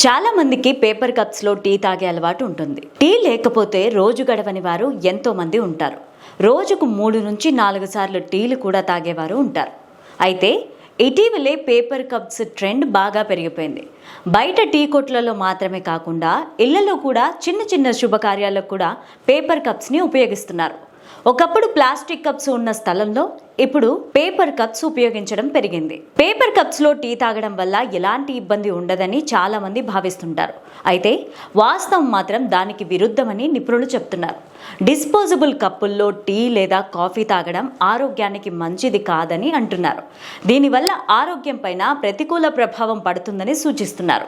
చాలా మందికి paper కప్స్లో tea తాగే అలవాటు ఉంటుంది. టీ లేకపోతే రోజు గడవని వారు ఎంతో మంది ఉంటారు. రోజుకు 3 నుంచి 4 సార్లు టీలు కూడా తాగేవారు ఉంటారు. అయితే ఇటీవలే పేపర్ కప్స్ ట్రెండ్ బాగా పెరిగిపోయింది. బయట టీ కొట్లలో మాత్రమే కాకుండా ఇళ్లలో కూడా చిన్న చిన్న శుభకార్యాలకు కూడా పేపర్ కప్స్ని ఉపయోగిస్తున్నారు. ఒకప్పుడు ప్లాస్టిక్ కప్స్ ఉన్న స్థలంలో ఇప్పుడు పేపర్ కప్స్ ఉపయోగించడం పెరిగింది. పేపర్ కప్స్లో టీ తాగడం వల్ల ఎలాంటి ఇబ్బంది ఉండదని చాలా మంది భావిస్తుంటారు. అయితే వాస్తవం మాత్రం దానికి విరుద్ధమని నిపుణులు చెప్తున్నారు. డిస్పోజబుల్ కప్పుల్లో టీ లేదా కాఫీ తాగడం ఆరోగ్యానికి మంచిది కాదని అంటున్నారు. దీనివల్ల ఆరోగ్యం పైన ప్రతికూల ప్రభావం పడుతుందని సూచిస్తున్నారు.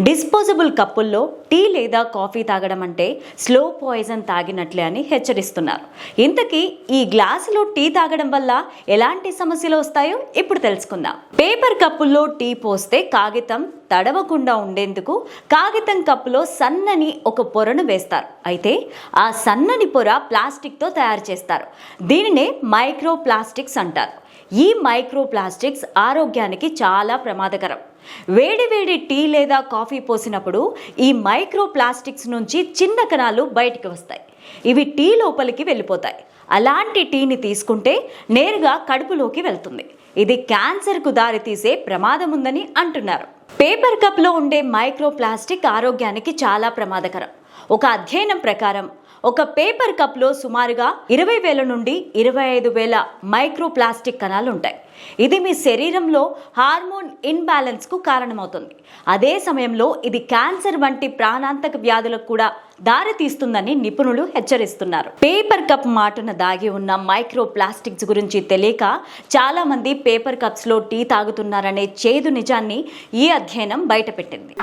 డిస్పోజబుల్ కప్పుల్లో టీ లేదా కాఫీ తాగడం అంటే స్లో పాయిజన్ తాగినట్లే అని హెచ్చరిస్తున్నారు. ఇంతకీ ఈ గ్లాసులో టీ తాగడం వల్ల ఎలాంటి సమస్యలు వస్తాయో ఇప్పుడు తెలుసుకుందాం. పేపర్ కప్పుల్లో టీ పోస్తే కాగితం తడవకుండా ఉండేందుకు కాగితం కప్పులో సన్నని ఒక పొరను వేస్తారు. అయితే ఆ సన్నని పొర ప్లాస్టిక్తో తయారు చేస్తారు. దీనినే మైక్రో ప్లాస్టిక్స్ అంటారు. ఈ మైక్రో ప్లాస్టిక్స్ ఆరోగ్యానికి చాలా ప్రమాదకరం. వేడి టీ లేదా కాఫీ పోసినప్పుడు ఈ మైక్రో ప్లాస్టిక్స్ నుంచి చిన్న కణాలు బయటికి వస్తాయి. ఇవి టీ లోపలికి వెళ్ళిపోతాయి. అలాంటి టీని తీసుకుంటే నేరుగా కడుపులోకి వెళ్తుంది. ఇది క్యాన్సర్కు దారితీసే ప్రమాదం ఉందని అంటున్నారు. పేపర్ కప్లో ఉండే మైక్రో ప్లాస్టిక్ ఆరోగ్యానికి చాలా ప్రమాదకరం. ఒక అధ్యయనం ప్రకారం ఒక పేపర్ కప్లో సుమారుగా 20,000 నుండి 25,000 మైక్రో ప్లాస్టిక్ కణాలు ఉంటాయి. ఇది మీ శరీరంలో హార్మోన్ ఇన్బ్యాలెన్స్కు కారణమవుతుంది. అదే సమయంలో ఇది క్యాన్సర్ వంటి ప్రాణాంతక వ్యాధులకు కూడా దారితీస్తుందని నిపుణులు హెచ్చరిస్తున్నారు. పేపర్ కప్ మాటున దాగి ఉన్న మైక్రో ప్లాస్టిక్స్ గురించి తెలియక చాలా మంది పేపర్ కప్స్లో టీ తాగుతున్నారనే చేదు నిజాన్ని ఈ అధ్యయనం బయటపెట్టింది.